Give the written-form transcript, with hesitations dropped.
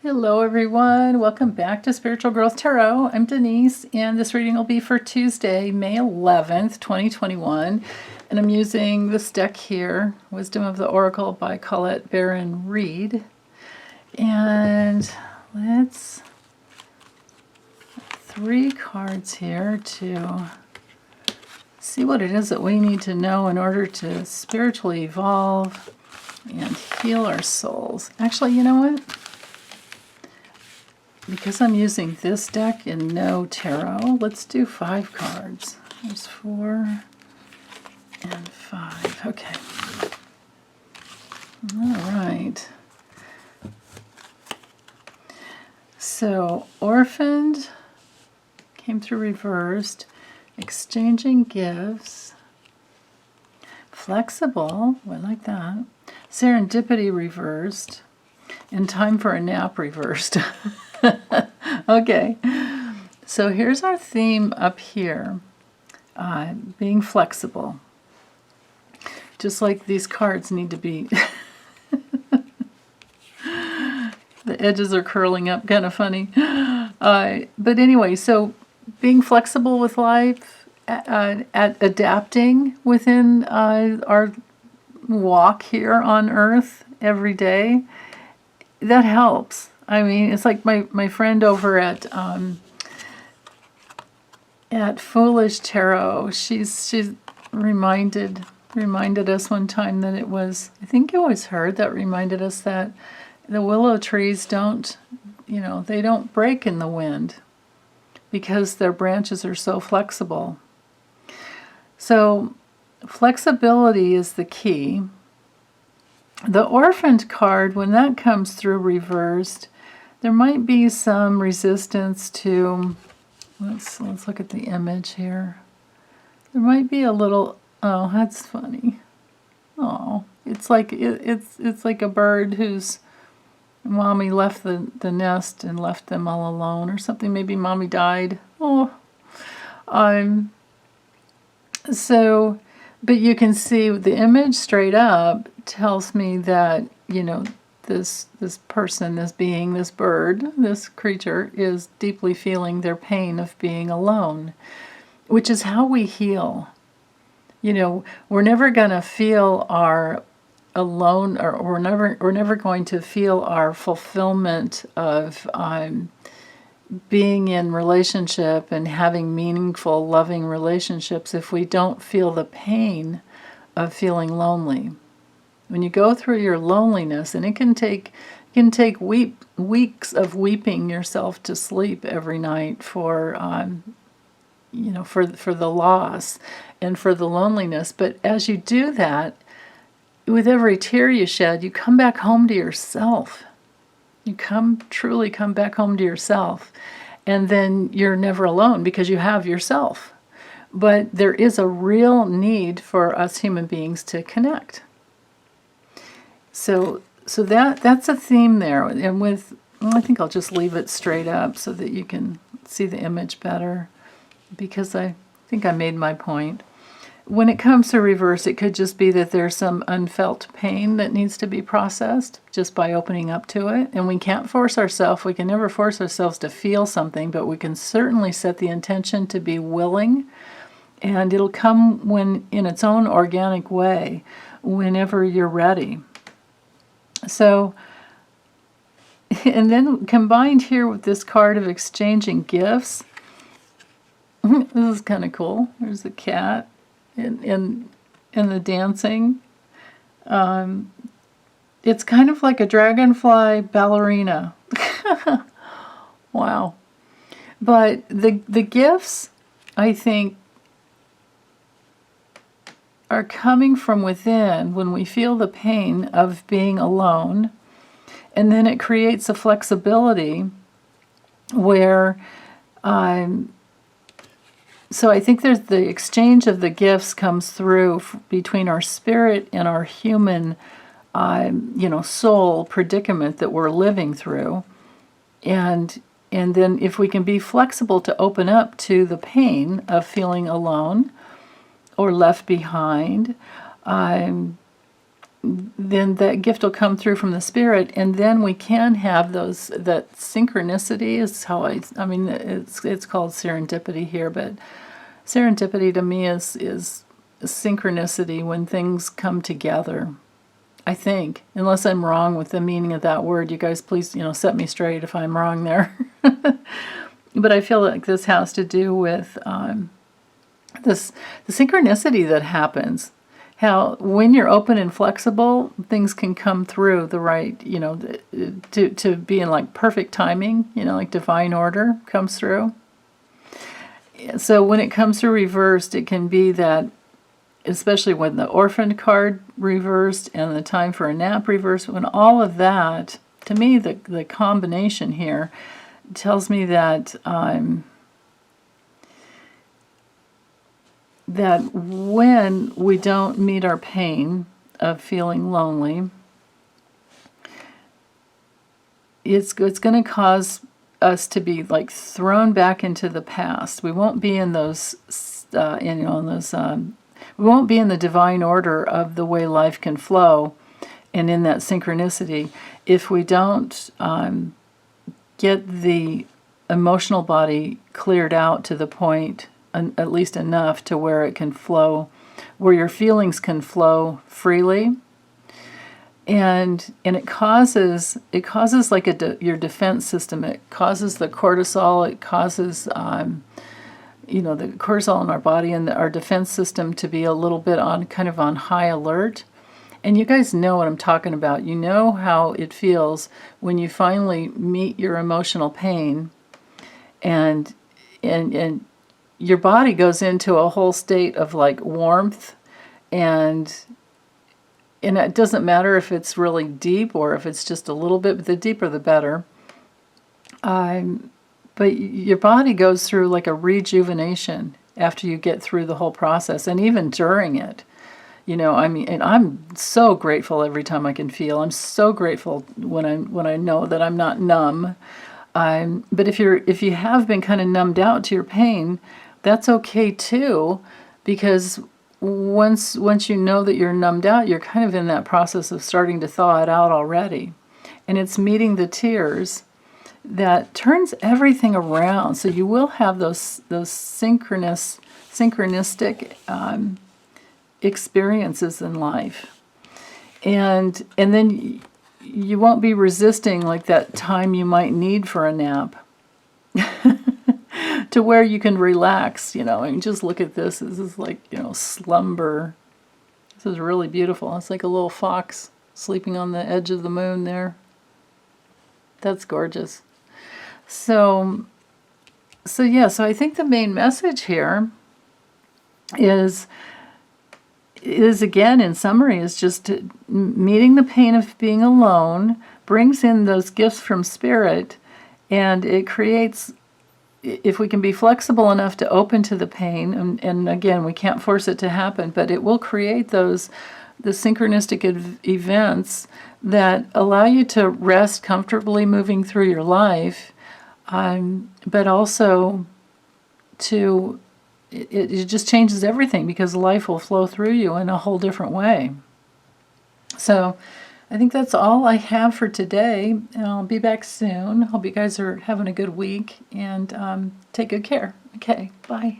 Hello everyone, welcome back to Spiritual Growth Tarot. I'm Denise and this reading will be for Tuesday, May 11th, 2021. And I'm using this deck here, Wisdom of the Oracle by Collette Baron-Reid. And let's 3 cards here to see what it is that we need to know in order to spiritually evolve and heal our souls. Actually, you know what? Because I'm using this deck and no tarot, let's do 5 cards. There's 4 and 5. Okay. All right. So, orphaned came through reversed. Exchanging gifts. Flexible, I like that. Serendipity reversed. And time for a nap reversed. Okay, so here's our theme up here, being flexible. Just like these cards need to be, the edges are curling up, kind of funny. But anyway, so being flexible with life, at adapting within our walk here on Earth every day, that helps. I mean, it's like my friend over at Foolish Tarot. She's reminded us one time that it was, I think it was her that reminded us that the willow trees don't, they don't break in the wind because their branches are so flexible. So flexibility is the key. The orphaned card, when that comes through reversed, there might be some resistance to, let's look at the image here. There might be a little, oh, that's funny. Oh, it's like it's like a bird whose mommy left the nest and left them all alone or something. Maybe mommy died. Oh, so, but you can see the image straight up tells me that, this person, this being, this bird, this creature is deeply feeling their pain of being alone, which is how we heal. We're never going to feel our alone, or we're never going to feel our fulfillment of being in relationship and having meaningful, loving relationships if we don't feel the pain of feeling lonely. When you go through your loneliness, and it can take weeks of weeping yourself to sleep every night for the loss and for the loneliness. But as you do that, with every tear you shed, you come back home to yourself. You truly come back home to yourself, and then you're never alone because you have yourself. But there is a real need for us human beings to connect. So that's a theme there, and I think I'll just leave it straight up so that you can see the image better, because I think I made my point. When it comes to reverse, it could just be that there's some unfelt pain that needs to be processed just by opening up to it, and we can't force ourselves. We can never force ourselves to feel something, but we can certainly set the intention to be willing, and it'll come when in its own organic way, whenever you're ready. So, and then combined here with this card of exchanging gifts, this is kind of cool. There's the cat and the dancing. It's kind of like a dragonfly ballerina. Wow. But the gifts, I think, are coming from within when we feel the pain of being alone, and then it creates a flexibility where so I think there's the exchange of the gifts comes through between our spirit and our human soul predicament that we're living through, and then if we can be flexible to open up to the pain of feeling alone or left behind, then that gift will come through from the Spirit, and then we can have that synchronicity is how I mean, it's called serendipity here, but serendipity to me is synchronicity when things come together. I think, unless I'm wrong with the meaning of that word, you guys please, set me straight if I'm wrong there. But I feel like this has to do with the synchronicity that happens. How when you're open and flexible, things can come through the right, to be in like perfect timing, like divine order comes through. So when it comes through reversed, it can be that, especially when the orphaned card reversed and the time for a nap reversed, when all of that, to me, the combination here tells me that that when we don't meet our pain of feeling lonely, it's going to cause us to be like thrown back into the past. We won't be in those, we won't be in the divine order of the way life can flow and in that synchronicity if we don't get the emotional body cleared out to the point, at least enough to where it can flow, where your feelings can flow freely. And it causes like your defense system. It causes the cortisol. It causes the cortisol in our body and our defense system to be a little bit on high alert. And you guys know what I'm talking about. You know how it feels when you finally meet your emotional pain, and your body goes into a whole state of like warmth, and it doesn't matter if it's really deep or if it's just a little bit, but the deeper the better. But your body goes through like a rejuvenation after you get through the whole process, and even during it. And I'm so grateful every time I can feel. I'm so grateful when I know that I'm not numb. But if you have been kind of numbed out to your pain, that's okay too, because once you know that you're numbed out, you're kind of in that process of starting to thaw it out already, and it's meeting the tears that turns everything around. So you will have those synchronistic experiences in life, and then you won't be resisting like that time you might need for a nap to where you can relax, and just look at this. This is like, slumber. This is really beautiful. It's like a little fox sleeping on the edge of the moon there. That's gorgeous. So I think the main message here is again, in summary, is just meeting the pain of being alone brings in those gifts from Spirit, and it creates, if we can be flexible enough to open to the pain, and again, we can't force it to happen, but it will create the synchronistic events that allow you to rest comfortably moving through your life, but also to it just changes everything, because life will flow through you in a whole different way. So I think that's all I have for today, and I'll be back soon. Hope you guys are having a good week, and take good care. Okay, bye.